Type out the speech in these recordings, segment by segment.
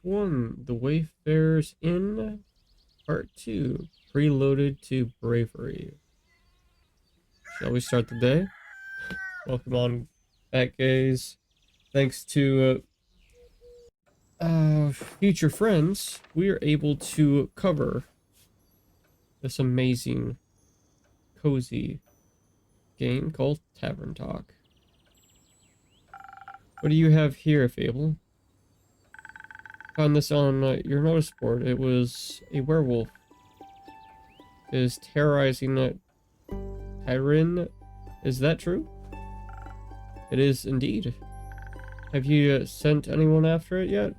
1, The Wayfarer's Inn, Part 2, Preloaded to Bravery. Shall we start the day? Welcome on back, guys. Thanks to future friends, we are able to cover this amazing, cozy game called Tavern Talk. What do you have here, Fable? Found this on your notice board. It was a werewolf is terrorizing Tavern. Is that true? It is indeed. Have you sent anyone after it yet?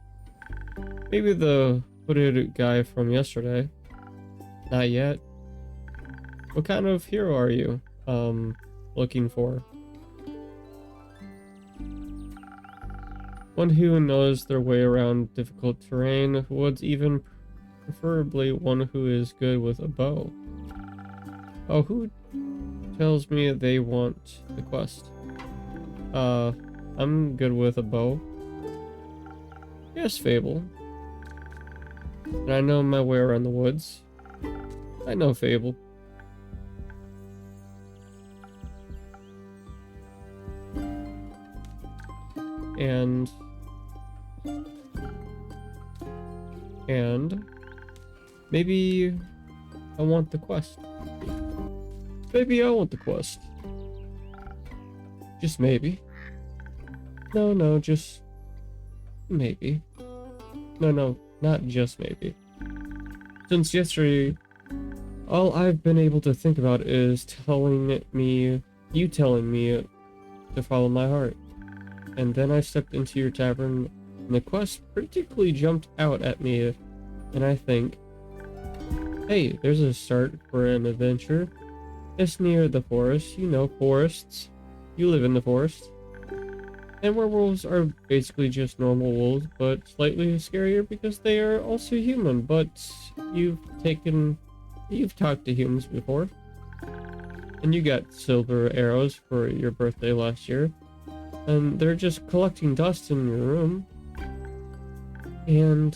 Maybe the hooded guy from yesterday. Not yet. What kind of hero are you looking for? One who knows their way around difficult terrain, would even preferably one who is good with a bow. Oh, who tells me they want the quest? I'm good with a bow. Yes, Fable. And I know my way around the woods. I know Fable. And maybe I want the quest. Maybe I want the quest. Just maybe. No, just maybe. No, not just maybe. Since yesterday, all I've been able to think about is you telling me to follow my heart. And then I stepped into your tavern, and the quest particularly jumped out at me, and I think, hey, there's a start for an adventure. It's near the forest, you know, forests. You live in the forest. And werewolves are basically just normal wolves, but slightly scarier because they are also human, but you've talked to humans before. And you got silver arrows for your birthday last year. And they're just collecting dust in your room. And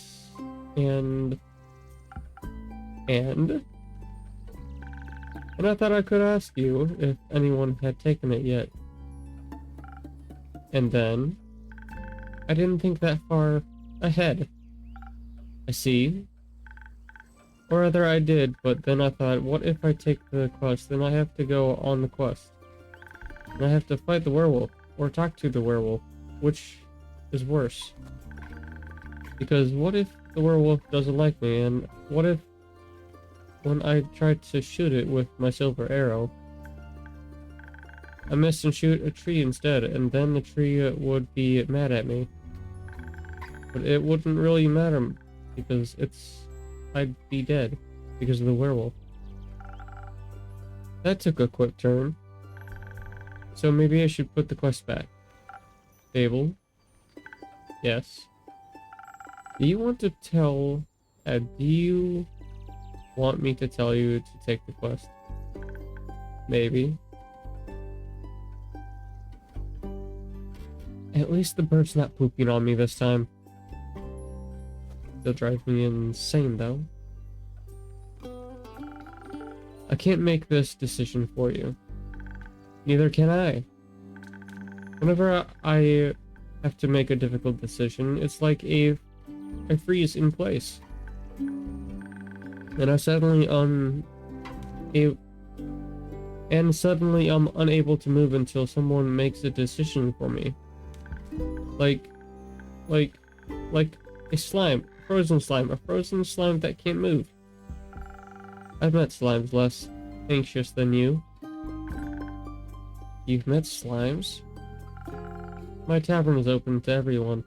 I thought I could ask you if anyone had taken it yet. And then, I didn't think that far ahead. I see. Or rather I did, but then I thought, what if I take the quest? Then I have to go on the quest. And I have to fight the werewolf, or talk to the werewolf, which is worse. Because what if the werewolf doesn't like me, and what if when I tried to shoot it with my silver arrow, I missed and shoot a tree instead, and then the tree would be mad at me. But it wouldn't really matter, because I'd be dead, because of the werewolf. That took a quick turn. So maybe I should put the quest back. Fable? Yes. Do you want me to tell you to take the quest? Maybe. At least the bird's not pooping on me this time. They'll drive me insane, though. I can't make this decision for you. Neither can I. Whenever I have to make a difficult decision, it's like I freeze in place. And suddenly I'm unable to move until someone makes a decision for me. Like a slime, a frozen slime that can't move. I've met slimes less anxious than you. You've met slimes? My tavern is open to everyone.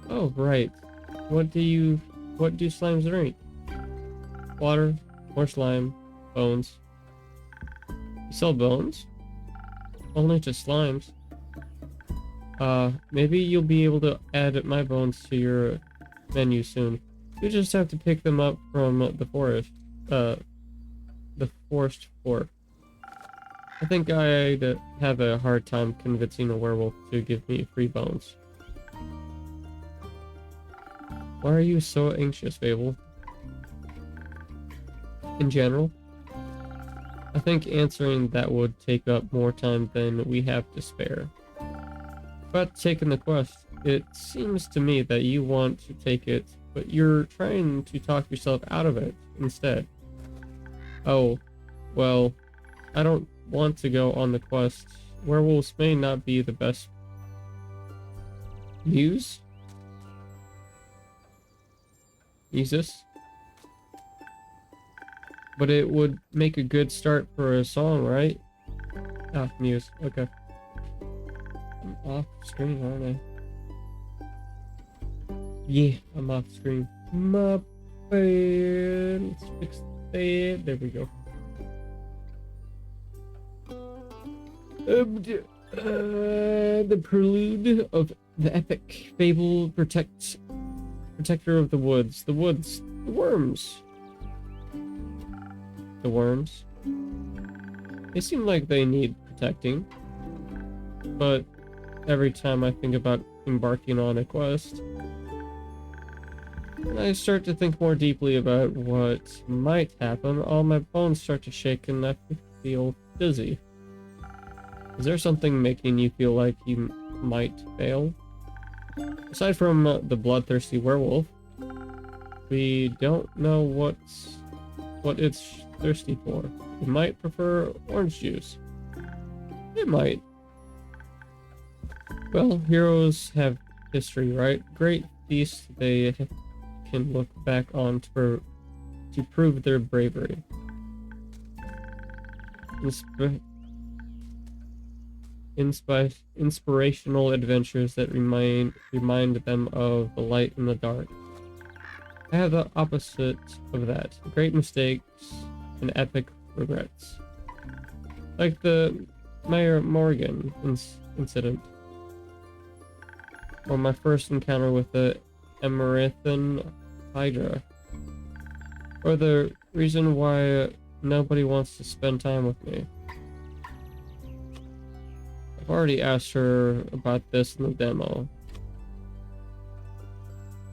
Oh, right. What do slimes drink? Water, more slime, bones. You sell bones? Only to slimes. Maybe you'll be able to add my bones to your menu soon. You just have to pick them up from the forest floor. I think I'd have a hard time convincing a werewolf to give me free bones. Why are you so anxious, Fable? In general? I think answering that would take up more time than we have to spare. But taking the quest, it seems to me that you want to take it, but you're trying to talk yourself out of it instead. Oh, well, I don't want to go on the quest. Werewolves may not be the best muse? Jesus? But it would make a good start for a song, right? Ah, muse. Okay. I'm off screen, aren't I? Yeah, I'm off screen. My bad. Let's fix that. There we go. The Prelude of the epic fable protector of the woods. The woods. The worms. The worms. They seem like they need protecting. But every time I think about embarking on a quest, I start to think more deeply about what might happen. All my bones start to shake and I feel dizzy. Is there something making you feel like you might fail? Aside from the bloodthirsty werewolf, we don't know what it's thirsty for. It might prefer orange juice. It might. Well, heroes have history, right? Great feasts they can look back on to prove their bravery. Inspirational adventures that remind them of the light in the dark. I have the opposite of that. Great mistakes and epic regrets. Like the Mayor Morgan incident. Or my first encounter with the Emerithan Hydra. Or the reason why nobody wants to spend time with me. I've already asked her about this in the demo.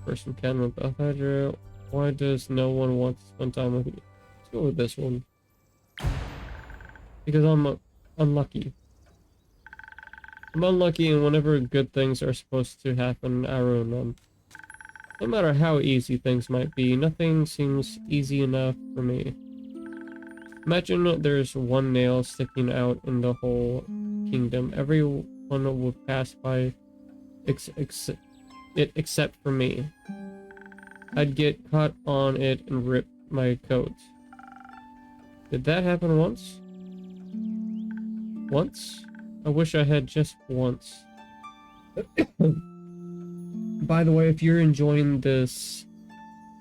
First encounter with the Hydra. Why does no one want to spend time with me? Let's go with this one. Because I'm unlucky. I'm unlucky, and whenever good things are supposed to happen, I ruin them. No matter how easy things might be, nothing seems easy enough for me. Imagine there's one nail sticking out in the whole kingdom. Everyone would pass by except for me. I'd get caught on it and rip my coat. Did that happen once? Once? I wish I had just once. By the way, if you're enjoying this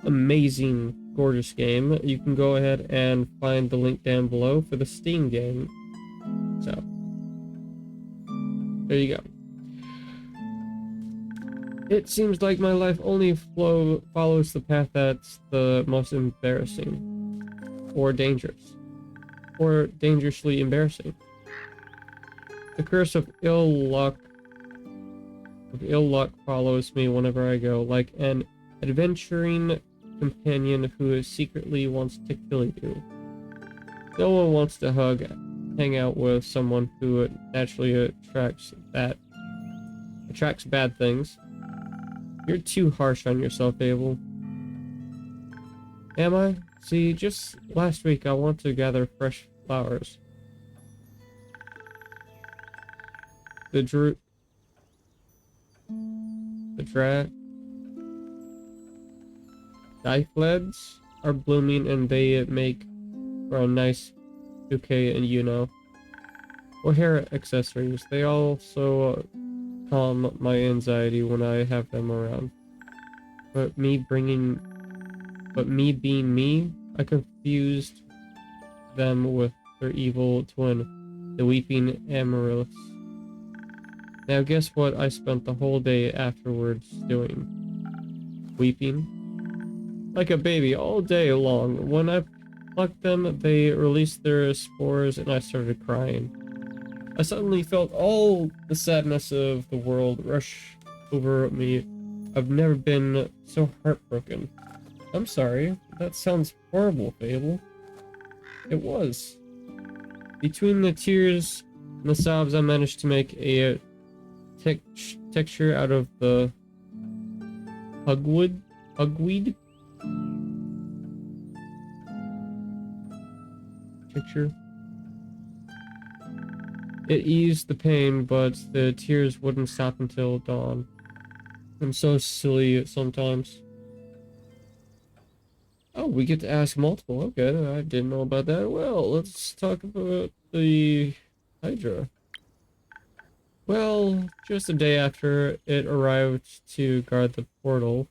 amazing, gorgeous game, you can go ahead and find the link down below for the Steam game. So, there you go. It seems like my life only follows the path that's the most embarrassing. Or dangerous. Or dangerously embarrassing. The curse of ill luck follows me whenever I go, like an adventuring companion who secretly wants to kill you. No one wants to hang out with someone who naturally attracts bad things. You're too harsh on yourself, Abel. Am I? See, just last week I want to gather fresh flowers. The Diphleds are blooming and they make for a nice bouquet, and or hair accessories. They also calm my anxiety when I have them around. But me being me, I confused them with their evil twin, the weeping Amaryllis. Now guess what I spent the whole day afterwards doing? Weeping. Like a baby all day long. When I plucked them, they released their spores and I started crying. I suddenly felt all the sadness of the world rush over me I've never been so heartbroken. I'm sorry. That sounds horrible, Fable. It was. Between the tears and the sobs, I managed to make a texture out of the hugweed texture. It eased the pain, but the tears wouldn't stop until dawn. I'm so silly sometimes. Oh, we get to ask multiple. Okay, I didn't know about that. Well, let's talk about the Hydra. Well, just a day after it arrived to guard the portal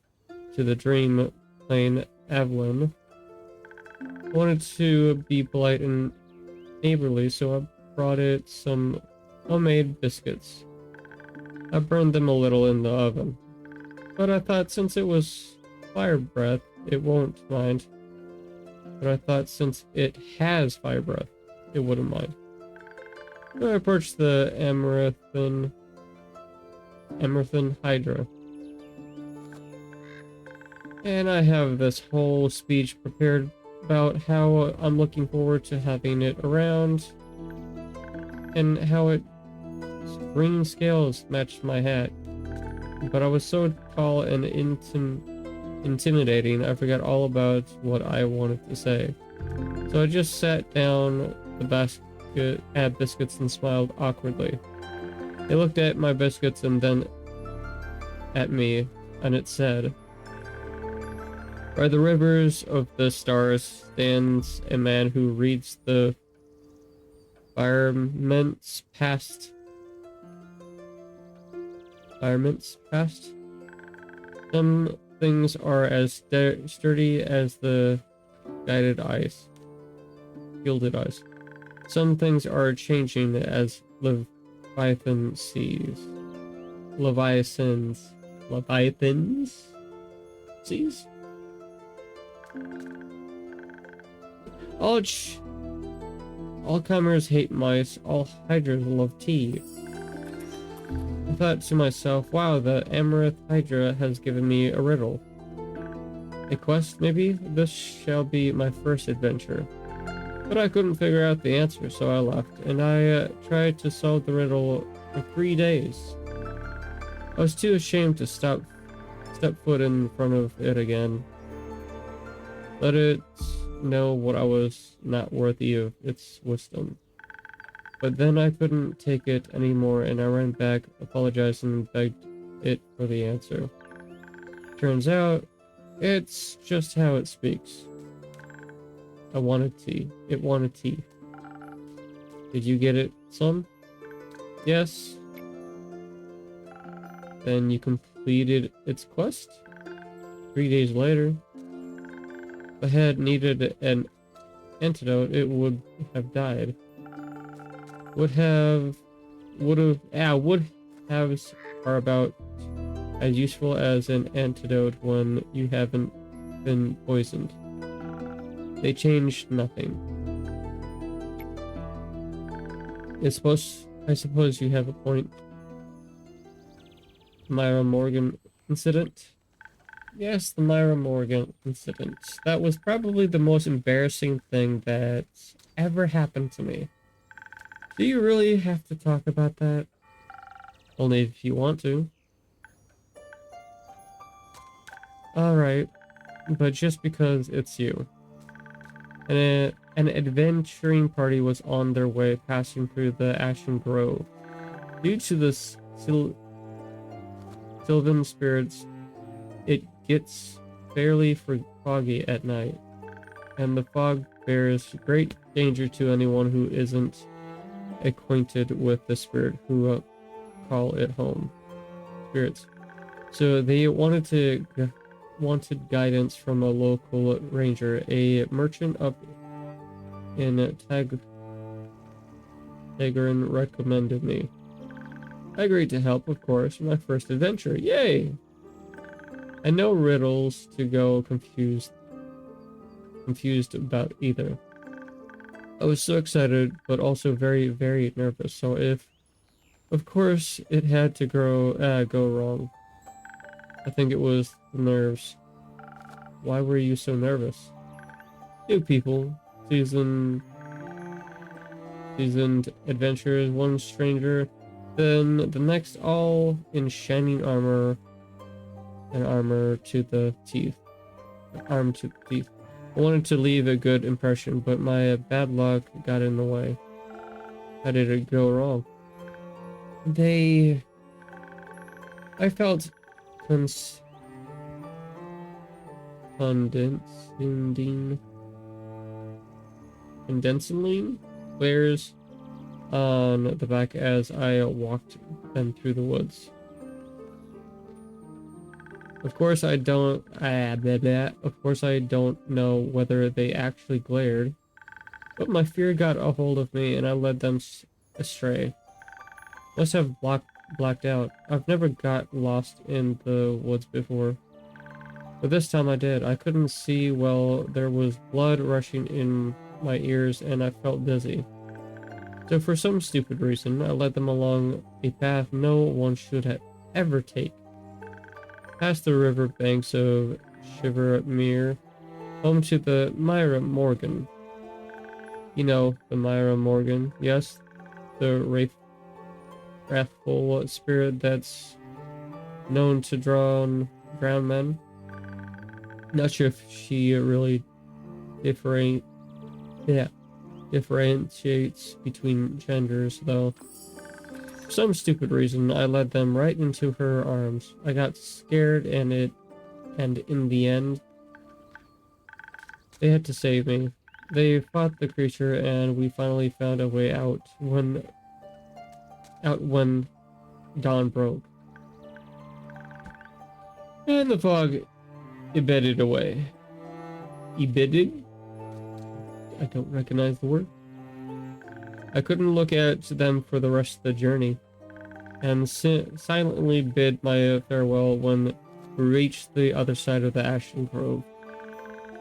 to the dream plane, Evelyn wanted to be polite and neighborly, so I brought it some homemade biscuits. I burned them a little in the oven, but I thought since it was fire breath, it won't mind. But I thought since it has fire breath, it wouldn't mind. So I approached the Amaranthan Hydra. And I have this whole speech prepared about how I'm looking forward to having it around and how its ring scales matched my hat. But I was so tall and intimidating, I forgot all about what I wanted to say. So I just sat down the basket, had biscuits, and smiled awkwardly. It looked at my biscuits and then at me, and it said, "By the rivers of the stars stands a man who reads the firemament's past. Some things are as sturdy as the gilded ice. Some things are changing as Leviathan seas. Leviathans seas? All comers hate mice, all hydras love tea." I thought to myself, wow, the Amaranth Hydra has given me a riddle. A quest, maybe? This shall be my first adventure. But I couldn't figure out the answer, so I left, and I tried to solve the riddle for 3 days. I was too ashamed to step foot in front of it again. Let it know what I was not worthy of its wisdom. But then I couldn't take it anymore, and I ran back, apologized, and begged it for the answer. Turns out, it's just how it speaks. I wanted tea. It wanted tea. Did you get it, son? Yes. Then you completed its quest? 3 days later. If I had needed an antidote, it would have died. Would have are about as useful as an antidote when you haven't been poisoned. They changed nothing. I suppose you have a point. Myra Morgan incident? Yes, the Myra Morgan incident. That was probably the most embarrassing thing that's ever happened to me. Do you really have to talk about that? Only if you want to. Alright, but just because it's you. An adventuring party was on their way passing through the Ashen Grove. Due to the Sylvan spirits, it gets fairly foggy at night, and the fog bears great danger to anyone who isn't acquainted with the spirit who call it home. Spirits. So they wanted guidance from a local ranger, a merchant up in Tavern recommended me. I agreed to help, of course, my first adventure. Yay! And no riddles to go confused about either. I was so excited, but also very, very nervous. So of course, it had to go wrong. I think it was the nerves. Why were you so nervous? Two people, seasoned adventurers, one stranger, then the next all in shining armor and armor to the teeth. Arm to the teeth. I wanted to leave a good impression, but my bad luck got in the way. How did it go wrong? I felt condensing flares on the back as I walked them through the woods. Of course I don't know whether they actually glared, but my fear got a hold of me and I led them astray. Must have blacked out. I've never got lost in the woods before, but this time I did. I couldn't see well, there was blood rushing in my ears and I felt dizzy. So for some stupid reason, I led them along a path no one should ever take. Past the river banks of Shivermere, home to the Myra Morgan. You know, the Myra Morgan, yes? The wrathful spirit that's known to drown men. Not sure if she really differentiates between genders, though. For some stupid reason, I led them right into her arms. I got scared and in the end, they had to save me. They fought the creature and we finally found a way out when dawn broke. And the fog ebbed away. Ebbed? I don't recognize the word. I couldn't look at them for the rest of the journey, and silently bid my farewell when we reached the other side of the Ashen Grove.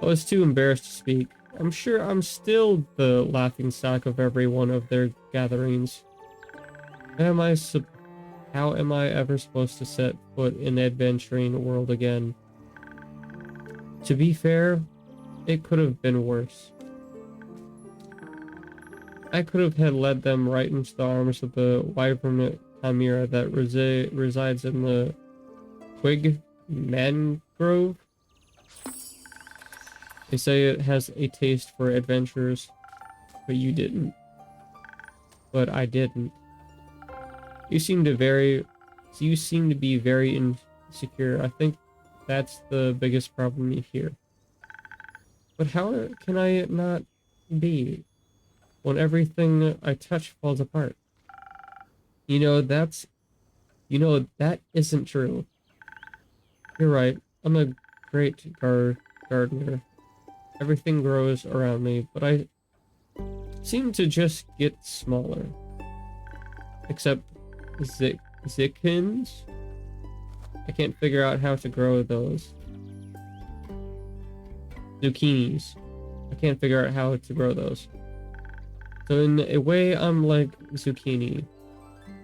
I was too embarrassed to speak. I'm sure I'm still the laughingstock of every one of their gatherings. How am I ever supposed to set foot in the adventuring world again? To be fair, it could have been worse. I could have had led them right into the arms of the wyvern chimera that resides in the Quig mangrove. They say it has a taste for adventures, but you didn't. But I didn't. You seem to be very insecure. I think that's the biggest problem here. But how can I not be when everything I touch falls apart? That isn't true. You're right. I'm a great gardener. Everything grows around me, but I seem to just get smaller. Except Zickens. I can't figure out how to grow those. Zucchinis. I can't figure out how to grow those. So in a way, I'm like zucchini.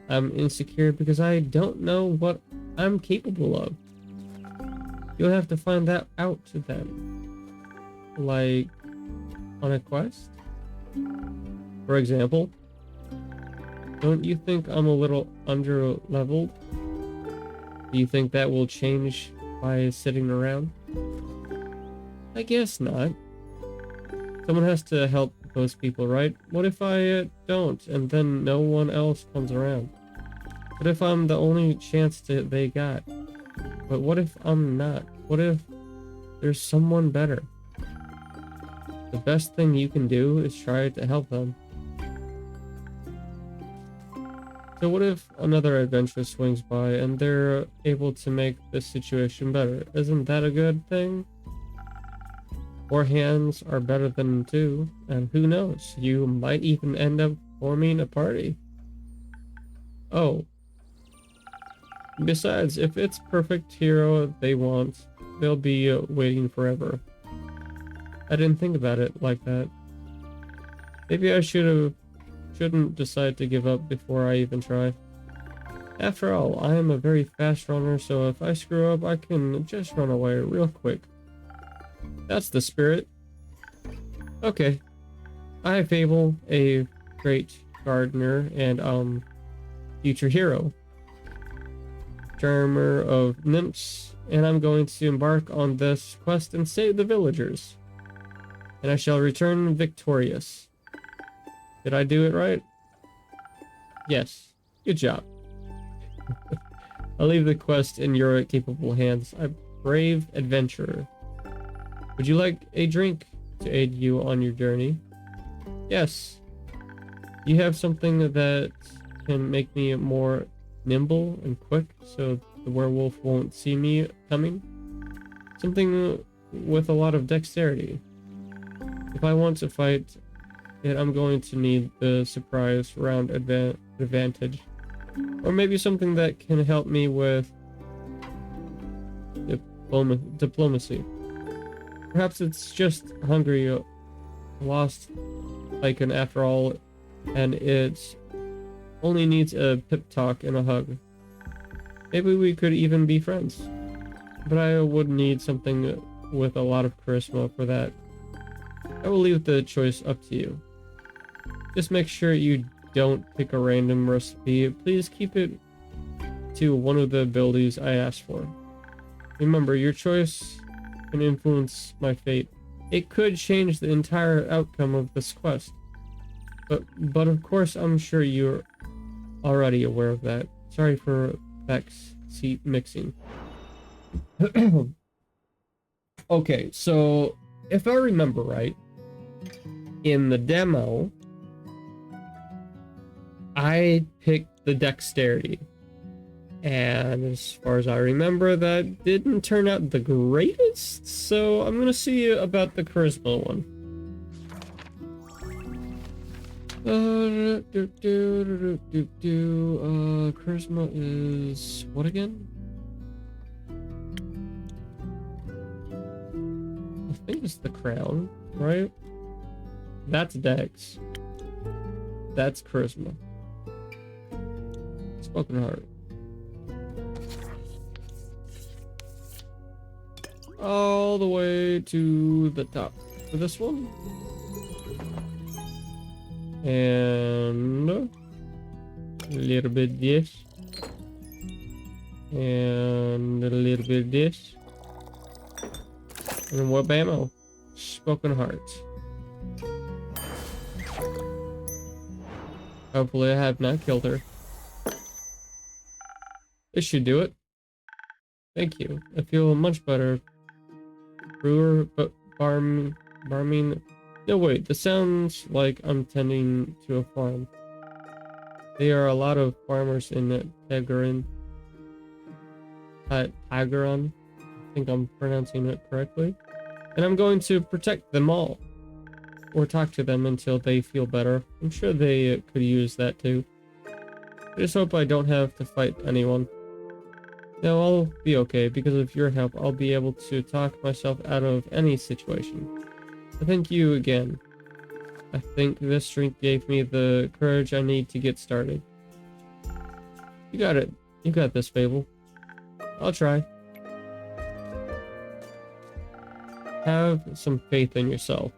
I'm insecure because I don't know what I'm capable of. You'll have to find that out then. Like, on a quest? For example, don't you think I'm a little under-leveled? Do you think that will change by sitting around? I guess not. Someone has to help those people, right? What if I don't, and then no one else comes around? What if I'm the only chance they got? But what if I'm not? What if there's someone better? The best thing you can do is try to help them. So what if another adventurer swings by and they're able to make this situation better? Isn't that a good thing? 4 hands are better than 2, and who knows, you might even end up forming a party. Oh. Besides, if it's perfect hero they want, they'll be waiting forever. I didn't think about it like that. Maybe I shouldn't decide to give up before I even try. After all, I am a very fast runner, so if I screw up, I can just run away real quick. That's the spirit. Okay. I, Fable, a great gardener and, future hero. Charmer of nymphs, and I'm going to embark on this quest and save the villagers. And I shall return victorious. Did I do it right? Yes. Good job. I'll leave the quest in your capable hands. I'm a brave adventurer. Would you like a drink to aid you on your journey? Yes. You have something that can make me more nimble and quick so the werewolf won't see me coming? Something with a lot of dexterity. If I want to fight it, I'm going to need the surprise round advantage. Or maybe something that can help me with diplomacy. Perhaps it's just hungry, lost icon after all, and it only needs a pep talk and a hug. Maybe we could even be friends. But I would need something with a lot of charisma for that. I will leave the choice up to you. Just make sure you don't pick a random recipe. Please keep it to one of the abilities I asked for. Remember, your choice can influence my fate. It could change the entire outcome of this quest. But of course, I'm sure you're already aware of that. Sorry for backseat mixing. Okay, so if I remember right, in the demo, I picked the dexterity. And as far as I remember, that didn't turn out the greatest, so I'm gonna see about the charisma one. Charisma is what again? I think it's the crown, right? That's dex. That's charisma. Spoken heart. All the way to the top for this one. And a little bit this. And a little bit this. And what ammo? Spoken heart. Hopefully I have not killed her. This should do it. Thank you. I feel much better. Brewer, but farming. No, wait, this sounds like I'm tending to a farm. There are a lot of farmers in Tavern. Tavern. I think I'm pronouncing it correctly. And I'm going to protect them all. Or talk to them until they feel better. I'm sure they could use that too. I just hope I don't have to fight anyone. No, I'll be okay. Because of your help, I'll be able to talk myself out of any situation. So thank you again. I think this drink gave me the courage I need to get started. You got it. You got this, Fable. I'll try. Have some faith in yourself.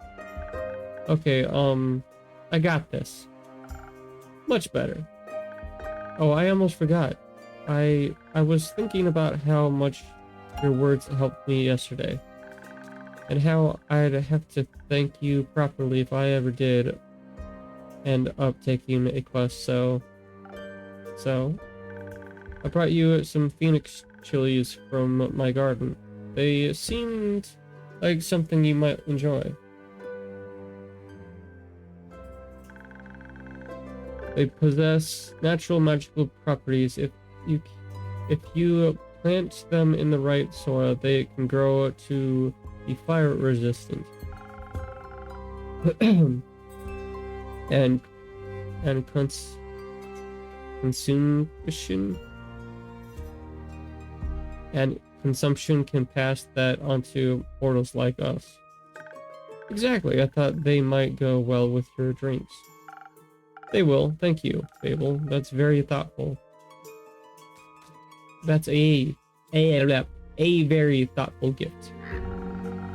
Okay, I got this. Much better. Oh, I almost forgot. I was thinking about how much your words helped me yesterday. And how I'd have to thank you properly if I ever did end up taking a quest, so I brought you some phoenix chilies from my garden. They seemed like something you might enjoy. They possess natural magical properties. If you plant them in the right soil, they can grow to be fire resistant. and consumption can pass that onto mortals like us. Exactly, I thought they might go well with your drinks. They will, thank you, Fable. That's very thoughtful. That's a very thoughtful gift.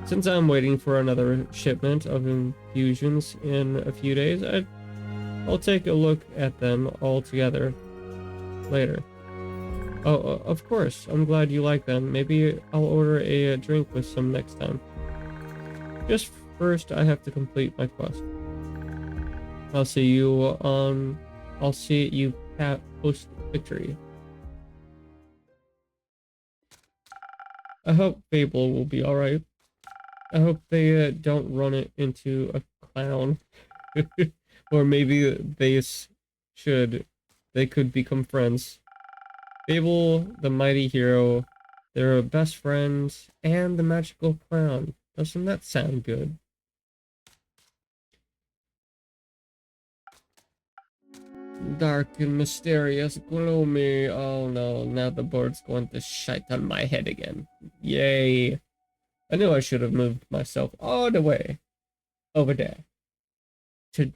Since I'm waiting for another shipment of infusions in a few days, I'll take a look at them all together later. Oh, of course. I'm glad you like them. Maybe I'll order a drink with some next time. Just first, I have to complete my quest. I'll see you post victory. I hope Fable will be alright. I hope they don't run it into a clown. Or maybe they could become friends. Fable, the mighty hero, they're best friends, and the magical clown. Doesn't that sound good? Dark and mysterious, gloomy. Oh no, now the board's going to shite on my head again. Yay. I knew I should have moved myself all the way over there. To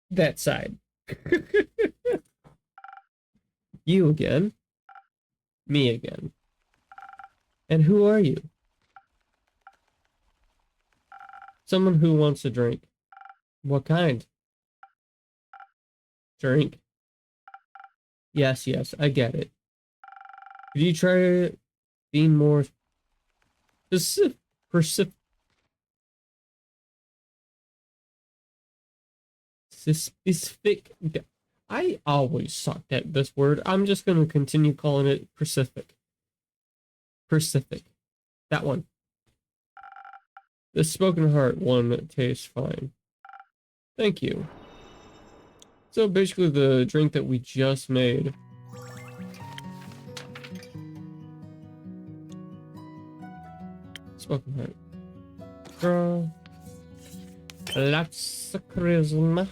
that side. You again. Me again. And who are you? Someone who wants a drink. What kind? Drink? Yes, I get it. Could you try being more specific? I always sucked at this word. I'm just going to continue calling it Pacific. That one. The Spoken Heart one tastes fine. Thank you. So basically the drink that we just made. Spoken Heart. Draw. Lots of charisma.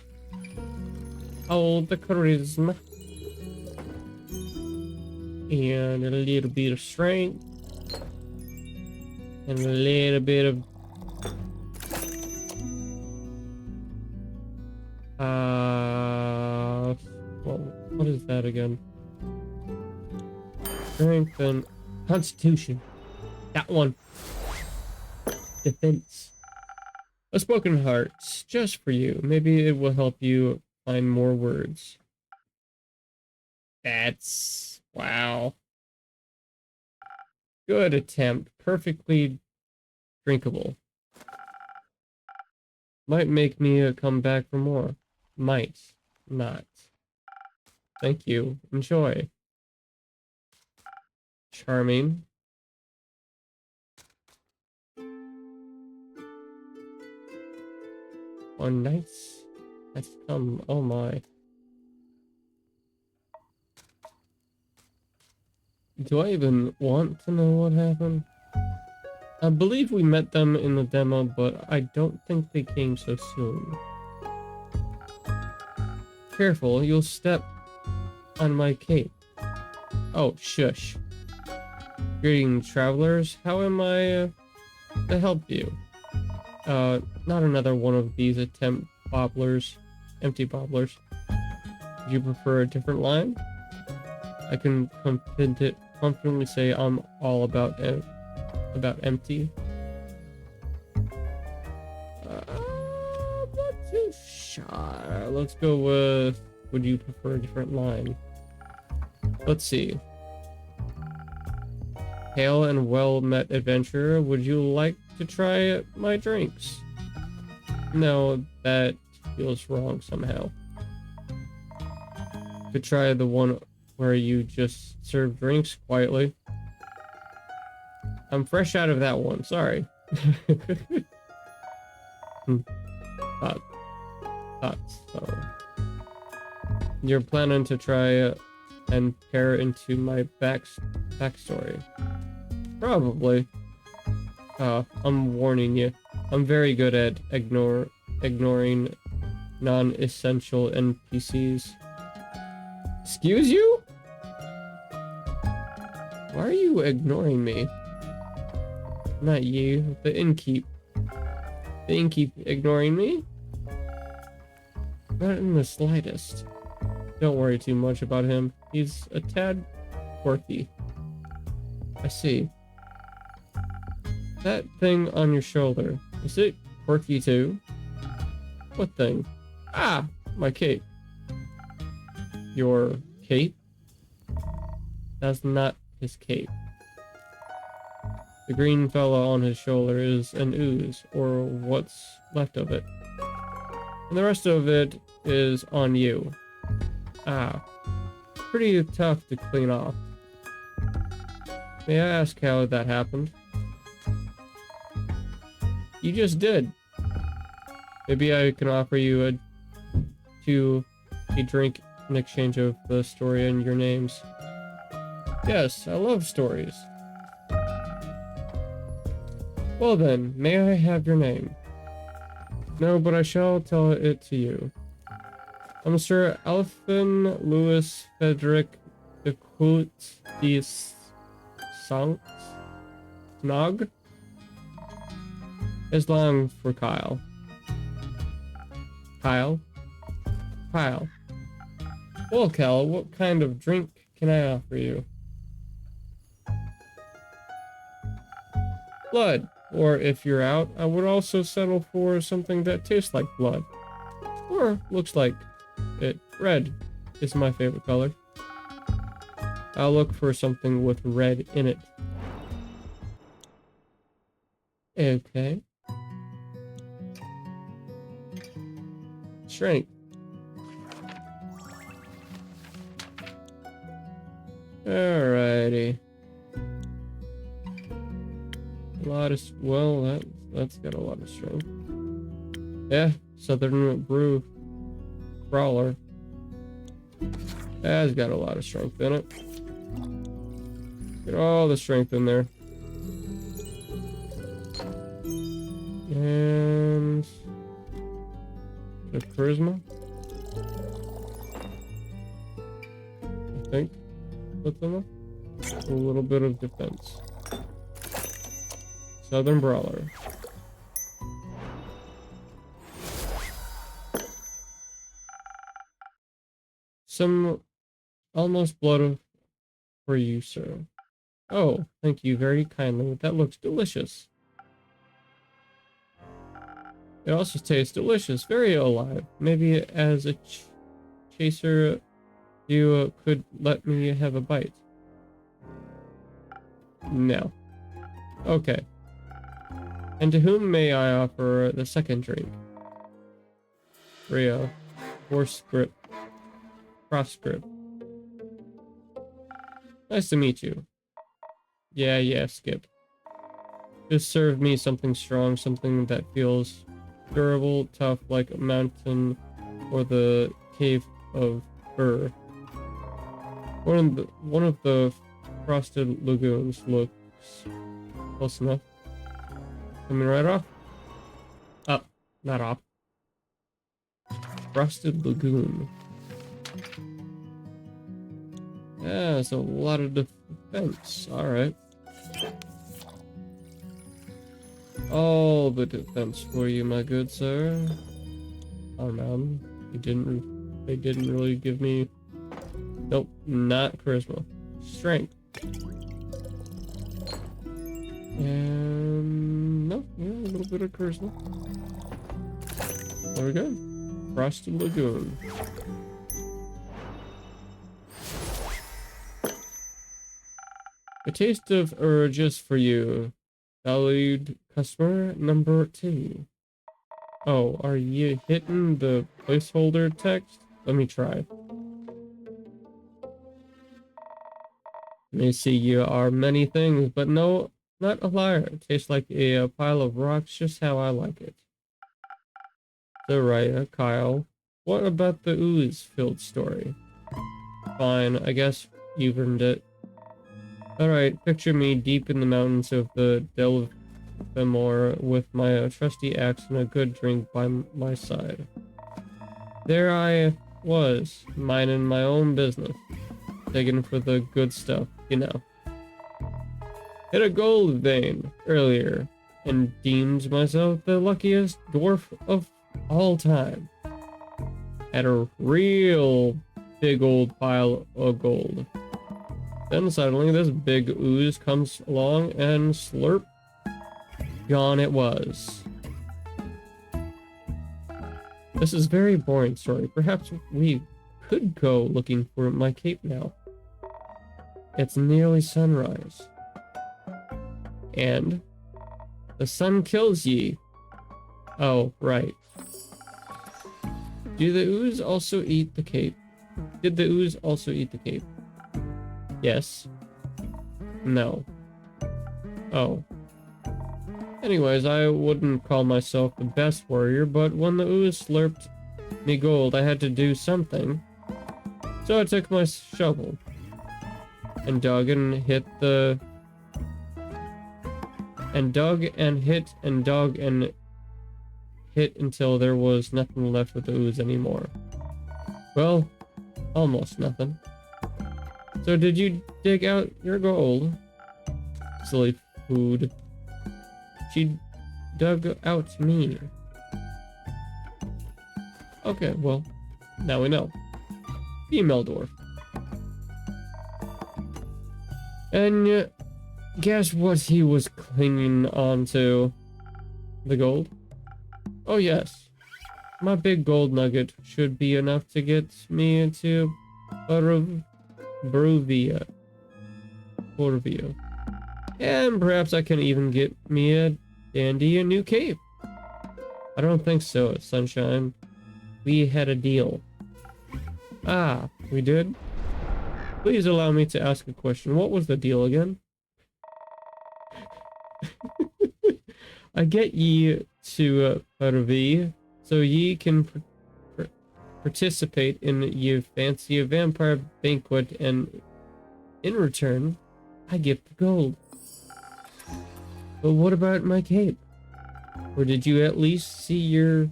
All the charisma. And a little bit of strength. And a little bit of well, what is that again? Strength and Constitution. That one. Defense. A Spoken Heart, just for you. Maybe it will help you find more words. That's... wow. Good attempt. Perfectly drinkable. Might make me come back for more. Might not. Thank you. Enjoy. Charming. Oh, nice. That's come. Oh my. Do I even want to know what happened? I believe we met them in the demo, but I don't think they came so soon. Careful, you'll step on my cape. Oh, shush. Greetings, travelers. How am I to help you? Not another one of these empty bobblers. Would you prefer a different line? I can confidently say I'm all about empty. Not too sure. Let's go with, would you prefer a different line? Let's see. Hail and well-met adventurer, would you like to try my drinks? No, that feels wrong somehow. To try the one where you just serve drinks quietly. I'm fresh out of that one, sorry. Thought so. You're planning to try and peer into my backstory? Probably. I'm warning you. I'm very good at ignoring non-essential NPCs. Excuse you? Why are you ignoring me? Not you, the innkeep. The innkeep ignoring me? Not in the slightest. Don't worry too much about him. He's a tad quirky. I see. That thing on your shoulder, is it quirky too? What thing? Ah, my cape. Your cape? That's not his cape. The green fella on his shoulder is an ooze, or what's left of it. And the rest of it is on you. Ah, pretty tough to clean off. May I ask how that happened? You just did. Maybe I can offer you a drink in exchange of the story and your names. Yes, I love stories. Well then, may I have your name? No, but I shall tell it to you. I'm Sir Alphen Louis Frederick de Cout de Snog? It's long for Kyle. Kyle? Kyle. Well, Cal, what kind of drink can I offer you? Blood. Or if you're out, I would also settle for something that tastes like blood. Or looks like it. Red is my favorite color. I'll look for something with red in it. Okay. Strength. Alrighty. A lot of, well, that's got a lot of strength. Yeah, Southern Brew Brawler. That's got a lot of strength in it. Get all the strength in there. And the charisma. I think that's enough. A little bit of defense. Southern Brawler. Some almost blood for you, sir. Oh, thank you very kindly. That looks delicious. It also tastes delicious, very alive. Maybe as a chaser, you could let me have a bite. No. Okay. And to whom may I offer the second drink? Rhea. Horse grip. Cross grip. Nice to meet you. Yeah, Skip. Just serve me something strong, something that feels durable, tough like a mountain or the cave of Ur. One of the frosted lagoons looks close enough. Coming right off. Up, not off. Frosted Lagoon. Yeah, it's a lot of defense. Alright. All the defense for you, my good sir. Oh man, they didn't really give me. Nope, not charisma. Strength. And no, yeah, a little bit of charisma. There we go. Frosted Lagoon. A taste of urges for you. Valued customer number 2. Oh, are you hitting the placeholder text? Let me try. May see you are many things, but no, not a liar. It tastes like a pile of rocks, just how I like it. The writer, Kyle. What about the ooze-filled story? Fine, I guess you've earned it. Alright, picture me deep in the mountains of the Delvemore with my trusty axe and a good drink by my side. There I was, minding my own business, digging for the good stuff, you know. Hit a gold vein earlier, and deemed myself the luckiest dwarf of all time. had a real big old pile of gold. Then suddenly this big ooze comes along and slurp, gone it was. This is a very boring story. Perhaps we could go looking for my cape now. It's nearly sunrise. And the sun kills ye. Oh, right. Do the ooze also eat the cape? Did the ooze also eat the cape? Yes. No. Oh. Anyways, I wouldn't call myself the best warrior, but when the ooze slurped me gold, I had to do something. So I took my shovel and dug and hit the... and dug and hit and dug and hit until there was nothing left with the ooze anymore. Well, almost nothing. So did you dig out your gold? Silly food. She dug out me. Okay, well, now we know. Female dwarf. And guess what he was clinging on to? The gold? Oh yes. My big gold nugget should be enough to get me into Borvia. And perhaps I can even get me a dandy new cape. I don't think so, Sunshine. We had a deal. Ah, we did? Please allow me to ask a question. What was the deal again? I get ye to Bravery, so ye can participate in ye fancy vampire banquet, and in return, I get the gold. But what about my cape? Or did you at least see your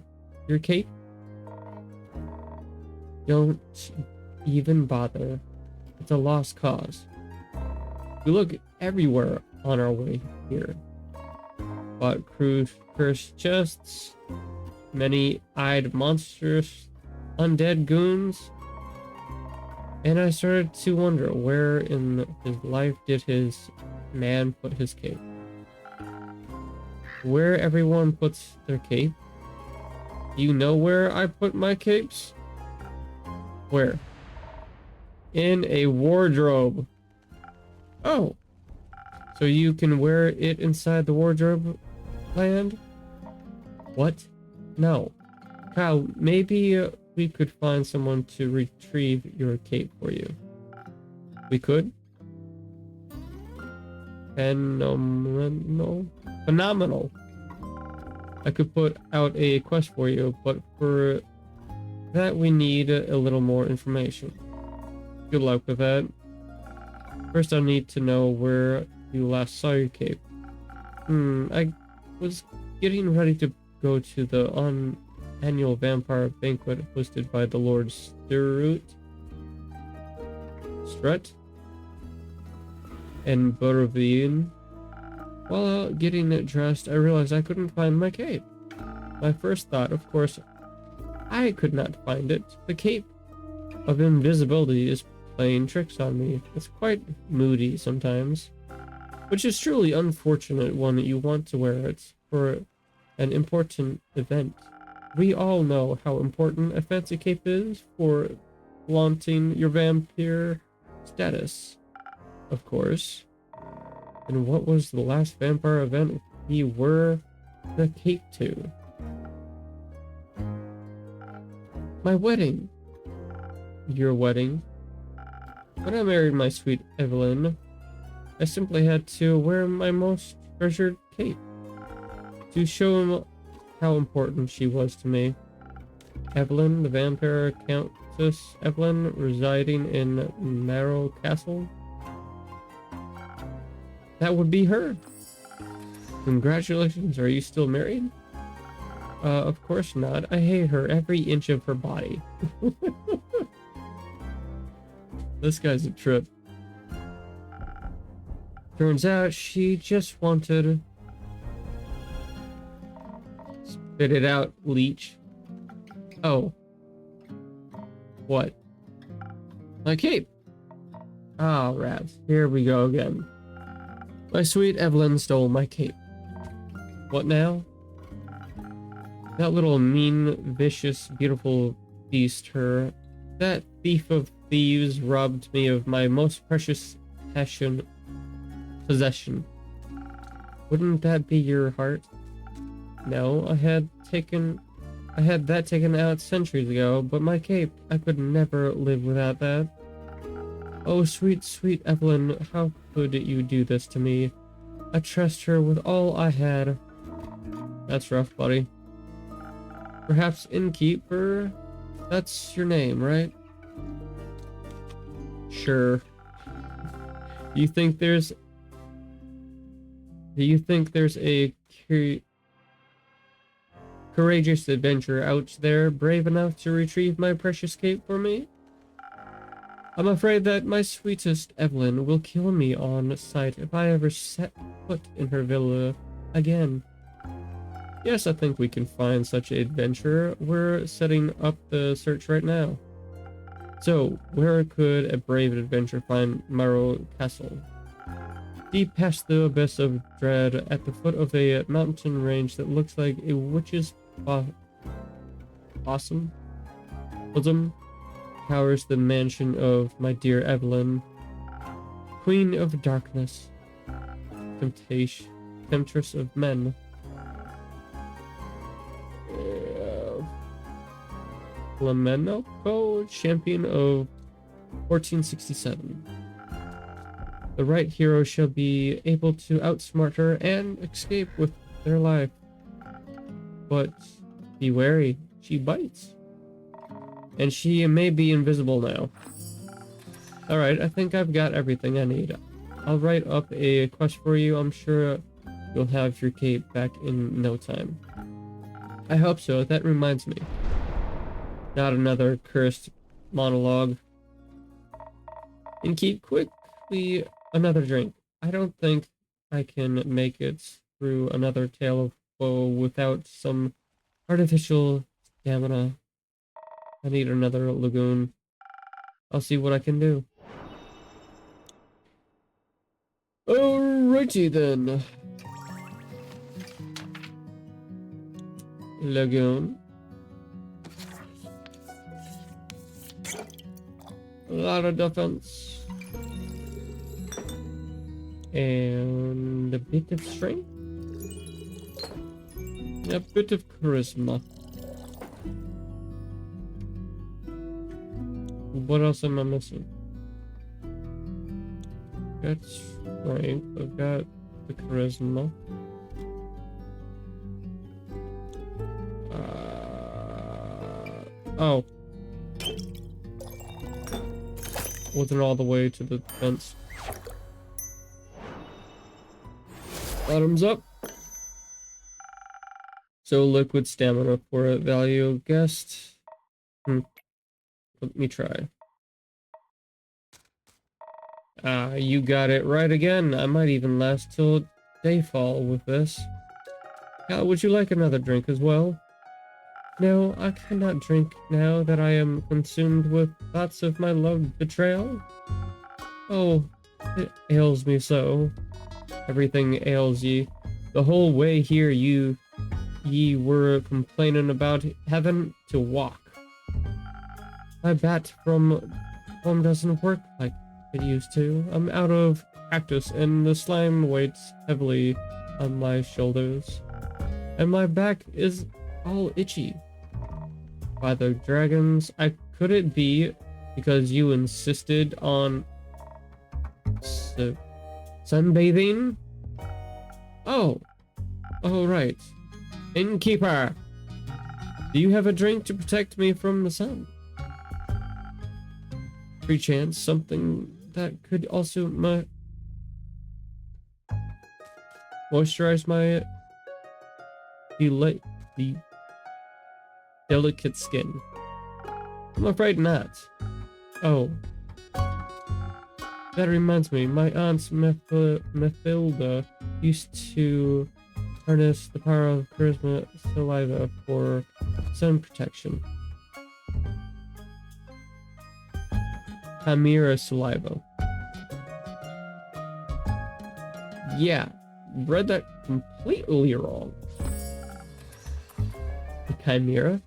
cape? Don't even bother. It's a lost cause. We look everywhere on our way here. Bought cursed chests, many-eyed monstrous undead goons, and I started to wonder where in his life did his man put his cape. Where everyone puts their cape? Do you know where I put my capes? Where? In a wardrobe. Oh. So you can wear it inside the wardrobe land? What? No. Kyle, maybe we could find someone to retrieve your cape for you. We could? Phenomenal. I could put out a quest for you, but for that we need a little more information. Good luck with that. First I need to know where you last saw your cape. I was getting ready to go to the annual vampire banquet hosted by the Lord Strut and Borvin. While getting it dressed, I realized I couldn't find my cape. My first thought, of course, I could not find it. The cape of invisibility is playing tricks on me. It's quite moody sometimes, which is truly unfortunate when you want to wear it for an important event. We all know how important a fancy cape is for flaunting your vampire status, of course. And what was the last vampire event we wore the cape to? My wedding. Your wedding. When I married my sweet Evelyn, I simply had to wear my most treasured cape to show him how important she was to me. Evelyn, the vampire countess Evelyn, residing in Narrow Castle. That would be her. Congratulations, are you still married? Of course not. I hate her, every inch of her body. This guy's a trip. Turns out she just wanted... Spit it out, leech. Oh. What? My cape! Ah, rats. Here we go again. My sweet Evelyn stole my cape. What now? That little mean, vicious, beautiful beast, her. That thief of thieves robbed me of my most precious possession. Wouldn't that be your heart? No, I had that taken out centuries ago, but my cape, I could never live without that. Oh, sweet, sweet Evelyn, how could you do this to me? I trust her with all I had. That's rough, buddy. Perhaps innkeeper? That's your name, right? Sure. Do you think there's a courageous adventurer out there brave enough to retrieve my precious cape for me? I'm afraid that my sweetest Evelyn will kill me on sight if I ever set foot in her villa again. Yes, I think we can find such an adventurer. We're setting up the search right now. So, where could a brave adventurer find Marrow Castle? Deep past the abyss of dread, at the foot of a mountain range that looks like a witch's bosom, towers the mansion of my dear Evelyn, Queen of Darkness, temptress of men. Flamenco, champion of 1467. The right hero shall be able to outsmart her and escape with their life. But be wary, she bites. And she may be invisible now. Alright, I think I've got everything I need. I'll write up a quest for you. I'm sure you'll have your cape back in no time. I hope so. That reminds me. Not another cursed monologue. And keep quickly another drink. I don't think I can make it through another tale of woe without some artificial stamina. I need another lagoon. I'll see what I can do. Alrighty then. Lagoon. A lot of defense. And a bit of strength. A bit of charisma. What else am I missing? Got strength. I've got the charisma. Oh. Wasn't all the way to the fence. Bottoms up. So liquid stamina for a value guessed. Let me try. Ah, you got it right again. I might even last till dayfall with this. Would you like another drink as well? No, I cannot drink now that I am consumed with thoughts of my loved betrayal. Oh, it ails me so. Everything ails ye. The whole way here ye were complaining about having to walk. My bat from home doesn't work like it used to. I'm out of practice and the slime weights heavily on my shoulders. And my back is all itchy. By the dragons, could it be because you insisted on sunbathing? Oh, right. Innkeeper, do you have a drink to protect me from the sun? Free chance, something that could also moisturize my delicate skin. I'm afraid not. Oh. That reminds me, my aunt Mathilda used to harness the power of charisma saliva for sun protection. chimera saliva. Yeah, read that completely wrong. The chimera?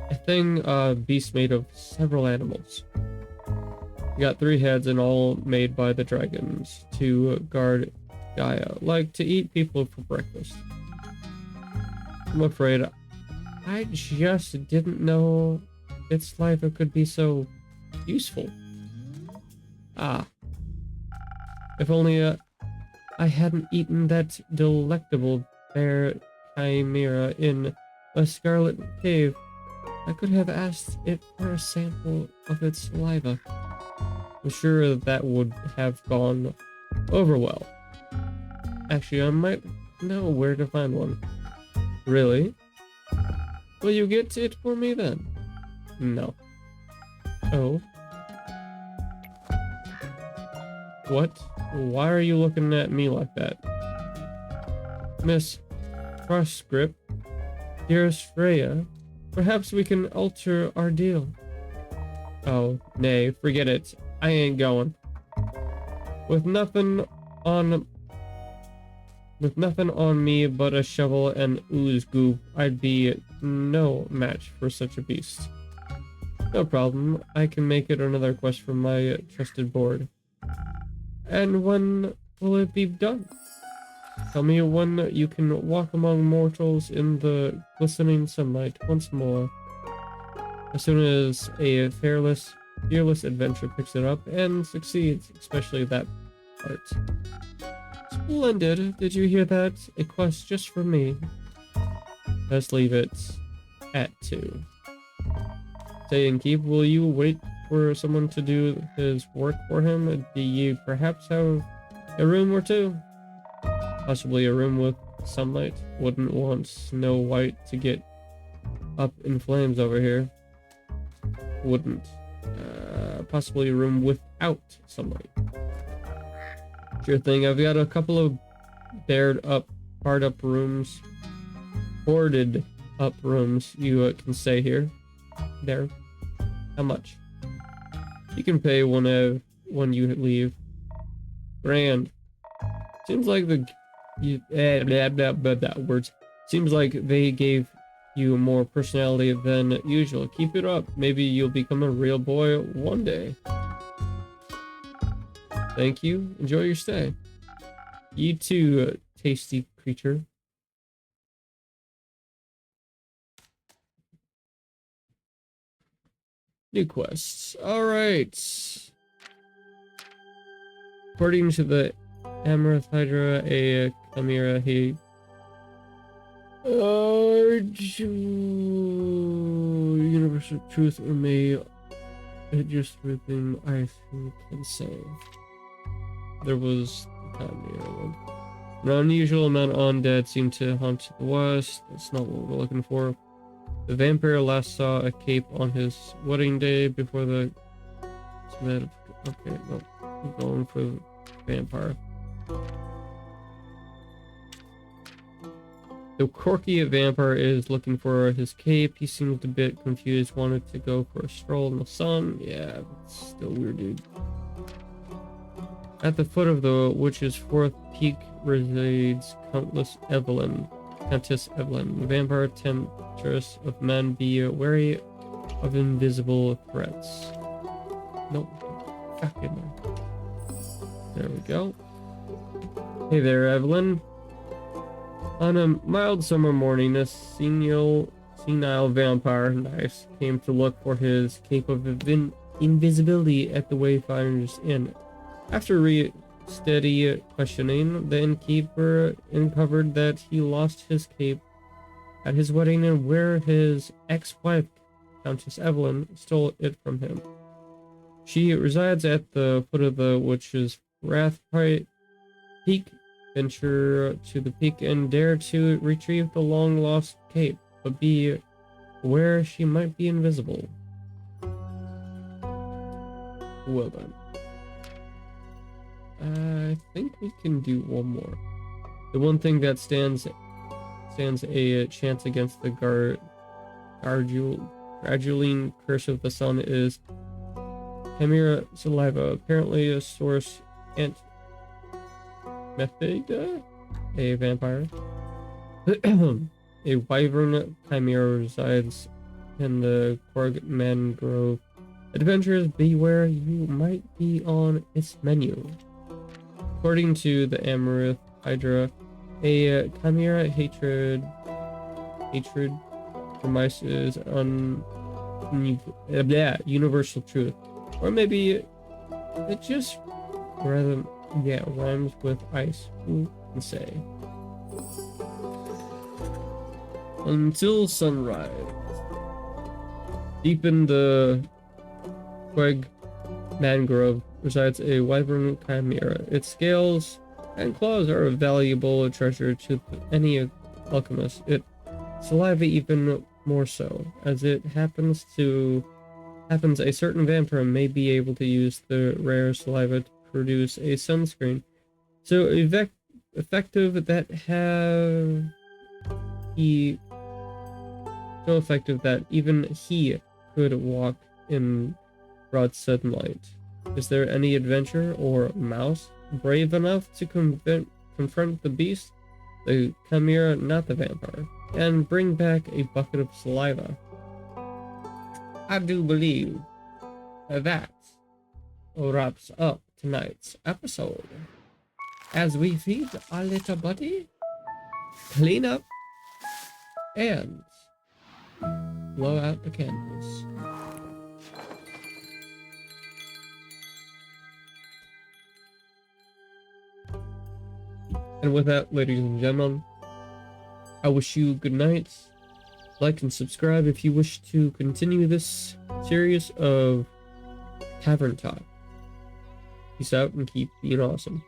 A thing, beast made of several animals. You got 3 heads and all made by the dragons to guard Gaia, like to eat people for breakfast. I'm afraid I just didn't know its saliva could be so useful. Ah. If only I hadn't eaten that delectable bear chimera in a scarlet cave, I could have asked it for a sample of its saliva. I'm sure that would have gone over well. Actually, I might know where to find one. Really? Will you get it for me then? No. Oh. What? Why are you looking at me like that? Miss Frostgrip, dearest Freya, perhaps we can alter our deal. Oh, nay, forget it. I ain't going. With nothing on me but a shovel and ooze goop, I'd be no match for such a beast. No problem, I can make it another quest from my trusted board. And when will it be done? Tell me when you can walk among mortals in the glistening sunlight once more. As soon as a fearless adventure picks it up and succeeds, especially that part. Splendid, did you hear that? A quest just for me. Let's leave it at 2. Say and keep, will you wait for someone to do his work for him? Do you perhaps have a room or 2? Possibly a room with sunlight. Wouldn't want Snow White to get up in flames over here. Wouldn't. Possibly a room without sunlight. Sure thing. I've got a couple of boarded up rooms you can stay here. There. How much? You can pay when you leave. Grand. Seems like Seems like they gave you more personality than usual. Keep it up. Maybe you'll become a real boy one day. Thank you. Enjoy your stay. You too, tasty creature. New quests. Alright. According to the Amaranth Hydra, a chimera, universal truth or may it just everything I can say. There was the chimera one. An unusual amount of undead seem to haunt the west. That's not what we're looking for. The vampire last saw a cape on his wedding day before the... Okay, no, I'm going for the vampire. The quirky vampire is looking for his cape. He seemed a bit confused, wanted to go for a stroll in the sun. Yeah, that's still weird, dude. At the foot of the witch's 4th peak resides Countess Evelyn. The vampire temptress of men, be wary of invisible threats. Nope. Fucking. There we go. Hey there, Evelyn. On a mild summer morning, a senile vampire, nice, came to look for his cape of invisibility at the Wayfinder's Inn. After steady questioning, the innkeeper uncovered that he lost his cape at his wedding and where his ex-wife, Countess Evelyn, stole it from him. She resides at the foot of the witch's wrath peak. Venture to the peak and dare to retrieve the long-lost cape, but be aware she might be invisible. Well then. I think we can do one more. The one thing that stands a chance against the Garduline Curse of the Sun is Chimera saliva, apparently a source ant method, a vampire. A wyvern chimera resides in the Korg Mangrove. Adventurers beware, you might be on its menu. According to the Amaranth Hydra, a chimera hatred promises universal truth. Or maybe it just rhymes with ice. Who can say? Until sunrise. Deep in the Quag Mangrove resides a wyvern chimera. Its scales and claws are a valuable treasure to any alchemist. Its saliva even more so, as it happens a certain vampire may be able to use the rare saliva to produce a sunscreen so effective that even he could walk in broad sunlight. Is there any adventurer or mouse brave enough to confront the beast, the chimera, not the vampire, and bring back a bucket of saliva? I do believe that wraps up tonight's episode. As we feed our little buddy, clean up, and blow out the candles. And with that, ladies and gentlemen, I wish you good night. Like and subscribe if you wish to continue this series of Tavern Talk. Peace out and keep being awesome.